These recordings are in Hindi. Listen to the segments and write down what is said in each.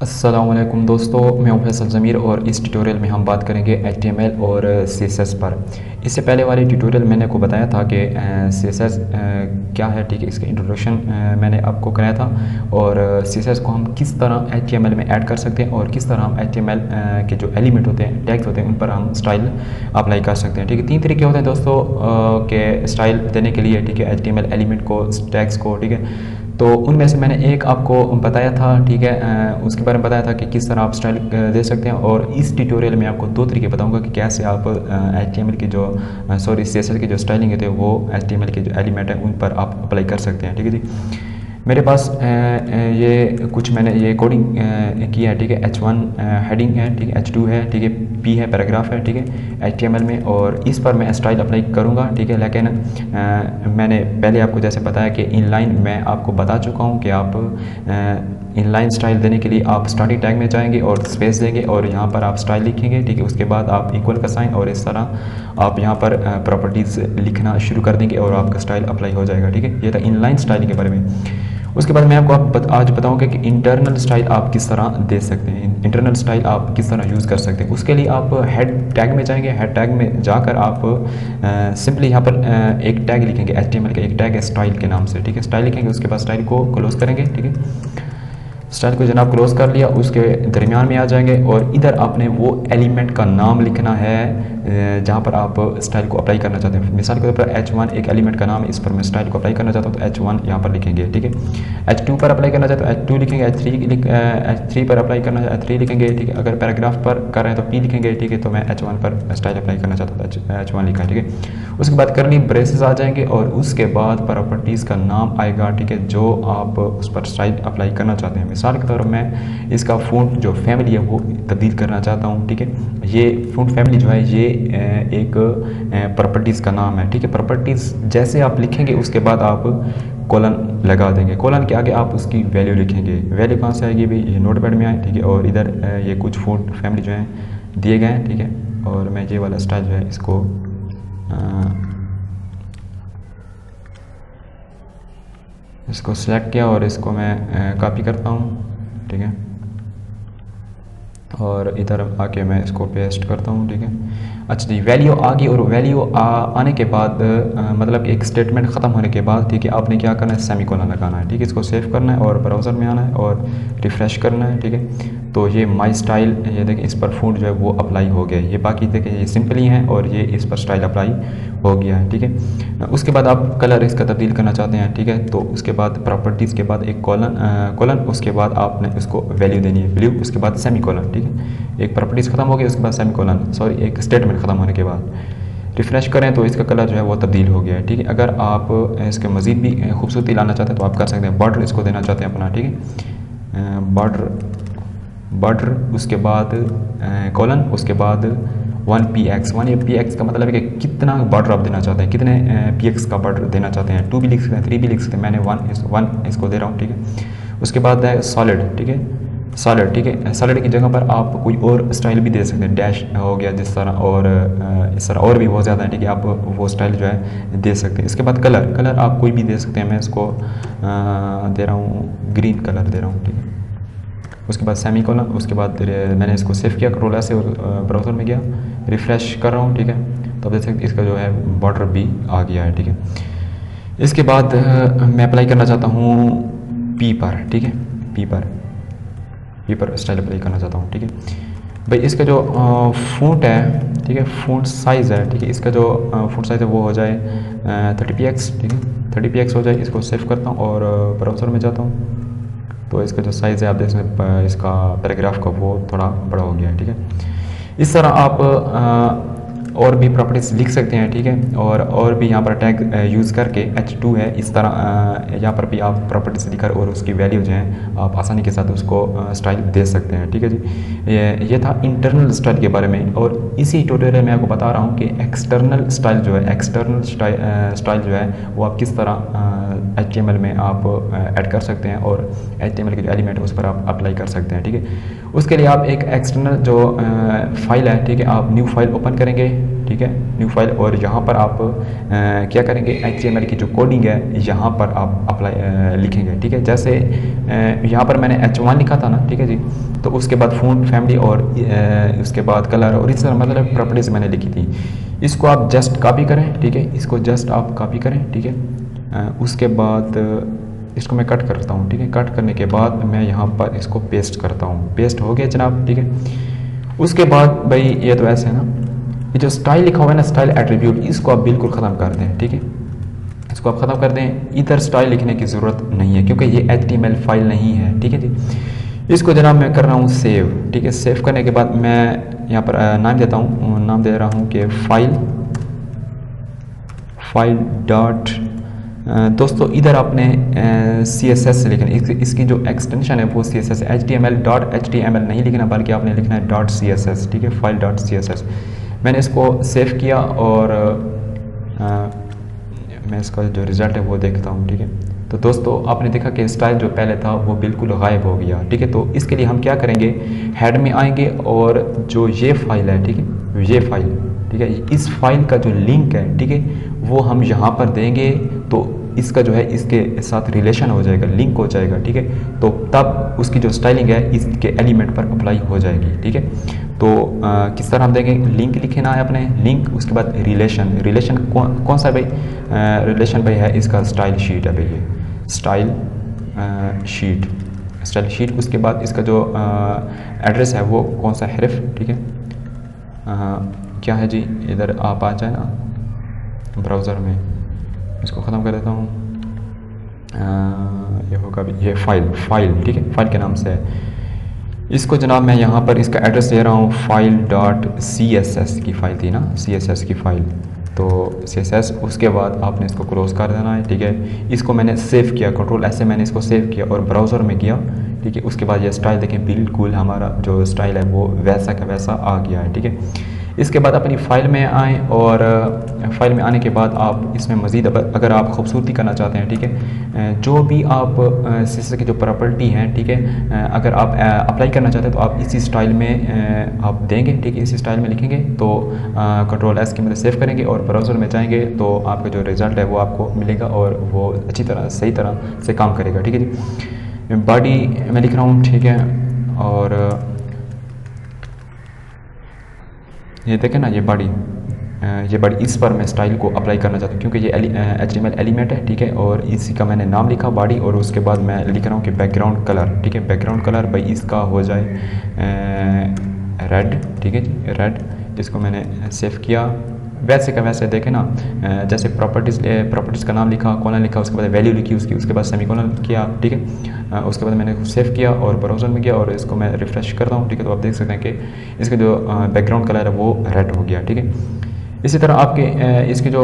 अस्सलामुअलैकुम दोस्तों, मैं हूं फैसल ज़मीर और इस ट्यूटोरियल में हम बात करेंगे HTML और CSS पर। इससे पहले वाले ट्यूटोरियल मैंने आपको बताया था कि CSS क्या है, ठीक है। इसका इंट्रोडक्शन मैंने आपको कराया था और CSS को हम किस तरह HTML में ऐड कर सकते हैं और किस तरह हम HTML के जो एलिमेंट होते हैं, टैग्स होते हैं, उन पर हम स्टाइल अप्लाई कर सकते हैं, ठीक है। 3 तरीके होते हैं दोस्तों के स्टाइल देने के लिए, ठीक है, HTML एलिमेंट को, टैग्स को, ठीक है। तो उनमें से मैंने एक आपको बताया था, ठीक है, उसके बारे में बताया था कि किस तरह आप स्टाइल दे सकते हैं। और इस ट्यूटोरियल में आपको 2 तरीके बताऊंगा कि कैसे आप HTML की जो CSS की जो स्टाइलिंग होती है वो HTML के जो एलिमेंट है उन पर आप अप्लाई कर सकते हैं, ठीक है जी। मेरे पास ये कुछ मैंने ये कोडिंग की है, ठीक है। H1 हेडिंग है, ठीक है, H2 है, ठीक है, P है, पैराग्राफ है, ठीक है, HTML में। और इस पर मैं स्टाइल अप्लाई करूँगा, ठीक है। लेकिन मैंने पहले आपको जैसे बताया कि इनलाइन मैं आपको बता चुका हूँ कि आप इनलाइन स्टाइल देने के लिए आप स्टार्टिंग टैग में जाएंगे और स्पेस देंगे और यहाँ पर आप स्टाइल लिखेंगे, ठीक है। उसके बाद आप इक्वल का साइन और इस तरह आप यहाँ पर प्रॉपर्टीज़ लिखना शुरू कर देंगे और आपका स्टाइल अप्लाई हो जाएगा, ठीक है। ये था इनलाइन स्टाइलिंग के बारे में। उसके बाद मैं आपको आज बताऊंगा कि इंटरनल स्टाइल आप किस तरह दे सकते हैं, इंटरनल स्टाइल आप किस तरह यूज़ कर सकते हैं। उसके लिए आप हेड टैग में जाएंगे, हेड टैग में जाकर आप सिंपली यहाँ पर एक टैग लिखेंगे, HTML का एक टैग है स्टाइल के नाम से, ठीक है। स्टाइल लिखेंगे, उसके बाद स्टाइल को क्लोज करेंगे, ठीक है। स्टाइल को जनाब क्लोज कर लिया, उसके दरमियान में आ जाएंगे और इधर आपने वो एलिमेंट का नाम लिखना है जहाँ पर आप स्टाइल को अप्लाई करना चाहते हैं। मिसाल के तौर पर H1 एक एलिमेंट का नाम है, इस पर मैं स्टाइल को अप्लाई करना चाहता हूँ तो H1 यहाँ पर लिखेंगे, ठीक है। H2 पर अप्लाई करना चाहते हैं तो H2 लिखेंगे, H3 पर अप्लाई करना चाहते H3 लिखेंगे, ठीक है। अगर पैराग्राफ पर कर रहे हैं तो P लिखेंगे, ठीक है। तो मैं H1 पर स्टाइल अप्लाई करना चाहता हूँ, H1 लिखा है, ठीक है। उसके बाद करली ब्रेसेस आ जाएंगे और उसके बाद प्रॉपर्टीज़ का नाम आएगा, ठीक है, जो आप उस पर स्टाइल अप्लाई करना चाहते हैं। मिसाल के तौर पर मैं इसका फ़ॉन्ट जो फैमिली है वो तब्दील करना चाहता हूँ, ठीक है। ये फ़ॉन्ट फैमिली जो है ये एक प्रॉपर्टीज़ का नाम है, ठीक है। प्रॉपर्टीज़ जैसे आप लिखेंगे उसके बाद आप कॉलन लगा देंगे, कॉलन के आगे आप उसकी वैल्यू लिखेंगे। वैल्यू कहाँ से आएगी भाई, ये नोटपैड में आए, ठीक है। और इधर ये कुछ फ़ॉन्ट फैमिली जो है दिए गए हैं, ठीक है। और मैं ये वाला स्टाइल जो है इसको सेलेक्ट किया और इसको मैं कॉपी करता हूँ, ठीक है। और इधर आके मैं इसको पेस्ट करता हूँ, ठीक है। अच्छा जी, वैल्यू आ गई और वैल्यू आने के बाद मतलब एक स्टेटमेंट ख़त्म होने के बाद, ठीक है, आपने क्या करना है, सेमीकोलन लगाना है, ठीक है। इसको सेव करना है और ब्राउज़र में आना है और रिफ़्रेश करना है, ठीक है। तो ये माई स्टाइल, ये देखें इस पर फ़ॉन्ट जो है वो अप्लाई हो गया है। ये बाकी देखें ये सिंपल ही है और ये इस पर स्टाइल अप्लाई हो गया है, ठीक है। उसके बाद आप कलर इसका तब्दील करना चाहते हैं, ठीक है। तो उसके बाद प्रॉपर्टीज़ के बाद एक कॉलन, उसके बाद आपने इसको वैल्यू देनी है ब्लू, उसके बाद सेमी कॉलन, ठीक है। एक प्रॉपर्टीज़ ख़त्म हो गई, उसके बाद सेमी कॉलन, सॉरी, एक स्टेटमेंट ख़त्म होने के बाद रिफ़्रेश करें तो इसका कलर जो है वो तब्दील हो गया है, ठीक है। अगर आप इसके मज़ीद भी खूबसूरती लाना चाहते हैं तो आप कर सकते हैं। बॉर्डर इसको देना चाहते हैं अपना, ठीक है, बॉर्डर उसके बाद कॉलन, उसके बाद 1px। 1px का मतलब है कि कितना बॉर्डर आप देना चाहते हैं, कितने px का बॉर्डर देना चाहते हैं। 2 भी लिख सकते हैं, 3 भी लिख सकते हैं, मैंने 1 इसको दे रहा हूँ, ठीक है। उसके बाद है सॉलिड, ठीक है, सॉलिड, ठीक है। सॉलिड की जगह पर आप कोई और स्टाइल भी दे सकते हैं, डैश हो गया जिस तरह, और इस तरह और भी बहुत ज़्यादा है, ठीक है। आप वो स्टाइल जो है दे सकते हैं। इसके बाद कलर आप कोई भी दे सकते हैं। मैं इसको दे रहा हूँ ग्रीन कलर दे रहा हूँ, ठीक है। उसके बाद सेमी कॉलन, उसके बाद मैंने इसको सेव किया कंट्रोल से और ब्राउज़र में गया, रिफ़्रेश कर रहा हूँ, ठीक है। तो आप देख सकते इसका जो है बॉर्डर भी आ गया है, ठीक है। इसके बाद मैं अप्लाई करना चाहता हूँ पी पर, ठीक है, पी पर स्टाइल अप्लाई करना चाहता हूँ, ठीक है भाई। इसका जो फ़ॉन्ट है, ठीक है, फ़ॉन्ट साइज़ है, ठीक है, इसका जो फ़ॉन्ट साइज़ है वो हो जाए 30px, ठीक है, 30px हो जाए। इसको सेव करता हूँ और ब्राउज़र में जाता हूँ। तो इसका जो साइज़ है आप देख सकते हैं, इसका पैराग्राफ का वो थोड़ा बड़ा हो गया है, ठीक है। इस तरह आप और भी प्रॉपर्टीज़ लिख सकते हैं, ठीक है। और भी यहाँ पर टैग यूज़ करके H2 है, इस तरह यहाँ पर भी आप प्रॉपर्टीज़ लिखकर और उसकी वैल्यू जो है आप आसानी के साथ उसको स्टाइल दे सकते हैं, ठीक है जी। ये था इंटरनल स्टाइल के बारे में। और इसी ट्यूटोरियल में आपको बता रहा हूँ कि एक्सटर्नल स्टाइल जो है, एक्सटर्नल स्टाइल जो है वो आप किस तरह HTML में आप ऐड कर सकते हैं और HTML के जो एलिमेंट है उस पर आप अप्लाई कर सकते हैं, ठीक है। उसके लिए आप एक एक्सटर्नल जो फाइल है, ठीक है, आप न्यू फाइल ओपन करेंगे, ठीक है, न्यू फाइल, और यहाँ पर आप क्या करेंगे, HTML की जो कोडिंग है यहाँ पर आप अप्लाई लिखेंगे, ठीक है। जैसे यहाँ पर मैंने H1 लिखा था ना, ठीक है जी, तो उसके बाद फ़ॉन्ट फैमिली और उसके बाद कलर और इस तरह मतलब प्रॉपर्टीज़ मैंने लिखी थी। इसको आप जस्ट कॉपी करें, ठीक है, इसको जस्ट आप कॉपी करें, ठीक है। उसके बाद इसको मैं कट करता हूँ, ठीक है। कट करने के बाद मैं यहाँ पर इसको पेस्ट करता हूँ, पेस्ट हो गया जनाब, ठीक है। उसके बाद भाई ये तो ऐसे है ना, ये जो स्टाइल लिखा हुआ है ना, स्टाइल एट्रीब्यूट, इसको आप बिल्कुल ख़त्म कर दें, ठीक है। इसको आप ख़त्म कर दें, इधर स्टाइल लिखने की ज़रूरत नहीं है क्योंकि ये HTML फाइल नहीं है, ठीक है जी। इसको जनाब मैं कर रहा हूँ सेव, ठीक है। सेव करने के बाद मैं यहाँ पर नाम देता हूँ, नाम दे रहा हूँ कि फाइल डॉट, दोस्तों इधर आपने CSS लिखना, इसकी जो एक्सटेंशन है वो CSS, HTML नहीं लिखना बल्कि आपने लिखना है .css, ठीक है, फाइल .css। मैंने इसको सेव किया और मैं इसका जो रिज़ल्ट है वो देखता हूँ, ठीक है। तो दोस्तों आपने देखा कि स्टाइल जो पहले था वो बिल्कुल गायब हो गया, ठीक है। तो इसके लिए हम क्या करेंगे, हेड में आएंगे और जो ये फाइल है, ठीक है, ये फाइल, ठीक है, इस फाइल का जो लिंक है, ठीक है, वो हम यहाँ पर देंगे तो इसका जो है इसके साथ रिलेशन हो जाएगा, लिंक हो जाएगा, ठीक है। तो तब उसकी जो स्टाइलिंग है इसके एलिमेंट पर अप्लाई हो जाएगी, ठीक है। तो किस तरह हम देंगे, लिंक लिखना है अपने, लिंक, उसके बाद रिलेशन कौन सा भाई, रिलेशन भाई है इसका स्टाइल शीट है भाई, ये स्टाइल शीट। उसके बाद इसका जो एड्रेस है वो कौन सा हरफ, ठीक है, क्या है जी, इधर आप आ जाए ना ब्राउज़र में, इसको ख़त्म कर देता हूँ, ये होगा भी, ये फाइल, ठीक है, फाइल के नाम से है। इसको जनाब मैं यहाँ पर इसका एड्रेस दे रहा हूँ, file.css की फ़ाइल थी ना, CSS की फ़ाइल, तो CSS। उसके बाद आपने इसको क्लोज़ कर देना है, ठीक है। इसको मैंने सेव किया, Ctrl+S से मैंने इसको सेव किया और ब्राउज़र में किया, ठीक है। उसके बाद ये स्टाइल देखें, बिल्कुल हमारा जो स्टाइल है वो वैसा का वैसा आ गया है, ठीक है। इसके बाद अपनी फ़ाइल में आएँ और फ़ाइल में आने के बाद आप इसमें मज़ीद अगर आप खूबसूरती करना चाहते हैं, ठीक है, जो भी आप CSS की जो प्रॉपर्टी हैं, ठीक है, अगर आप अप्लाई करना चाहते हैं तो आप इसी स्टाइल में आप देंगे, ठीक है, इसी स्टाइल में लिखेंगे। तो Ctrl+S की मदद सेव करेंगे और ब्राउज़र में जाएंगे तो आपका जो रिज़ल्ट है वो आपको मिलेगा और वो अच्छी तरह सही तरह से काम करेगा, ठीक है जी। बॉडी मैं लिख रहा हूँ, ठीक है, और ये देखें ना, ये बॉडी इस पर मैं स्टाइल को अप्लाई करना चाहता हूँ क्योंकि ये HTML एलिमेंट है, ठीक है, और इसी का मैंने नाम लिखा बॉडी, और उसके बाद मैं लिख रहा हूँ कि बैकग्राउंड कलर, ठीक है, बैकग्राउंड कलर भाई इसका हो जाए रेड, ठीक है जी, रेड। इसको मैंने सेव किया, वैसे का वैसे देखें ना, जैसे प्रॉपर्टीज़ का नाम लिखा, कॉलन लिखा, उसके बाद वैल्यू लिखी उसके बाद सेमीकोलन किया, ठीक है। उसके बाद मैंने सेव किया और ब्राउज़र में गया और इसको मैं रिफ़्रेश करता हूँ, ठीक है। तो आप देख सकते हैं कि इसका जो बैकग्राउंड कलर है वो रेड हो गया, ठीक है। इसी तरह आपके इसकी जो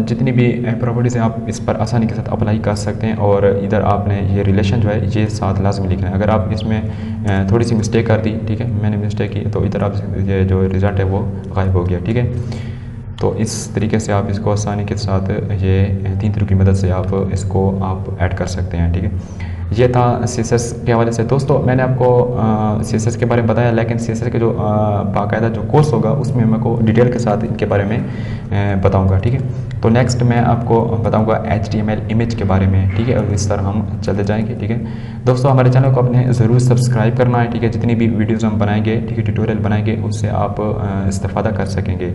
जितनी भी प्रॉपर्टीज़ हैं आप इस पर आसानी के साथ अप्लाई कर सकते हैं। और इधर आपने ये रिलेशन जो है ये साथ लाजमी लिखना है। अगर आप इसमें थोड़ी सी मिस्टेक कर दी, ठीक है, मैंने मिस्टेक की, तो इधर आप ये जो रिज़ल्ट है वो गायब हो गया, ठीक है। तो इस तरीके से आप इसको आसानी के साथ ये 3 तरीक़ों की मदद से आप इसको आप ऐड कर सकते हैं, ठीक है। ये था CSS के हवाले से। दोस्तों मैंने आपको CSS के बारे में बताया, लेकिन CSS के जो बाकायदा जो कोर्स होगा उसमें मैं को डिटेल के साथ इनके बारे में बताऊंगा, ठीक है। तो नेक्स्ट मैं आपको बताऊंगा HTML इमेज के बारे में, ठीक है, और इस तरह हम चलते जाएंगे, ठीक है। दोस्तों हमारे चैनल को आपने ज़रूर सब्सक्राइब करना है, ठीक है। जितनी भी वीडियोज़ हम बनाएंगे, ठीक है, ट्यूटोरियल बनाएंगे, उससे आप इस्तेफ़ादा कर सकेंगे।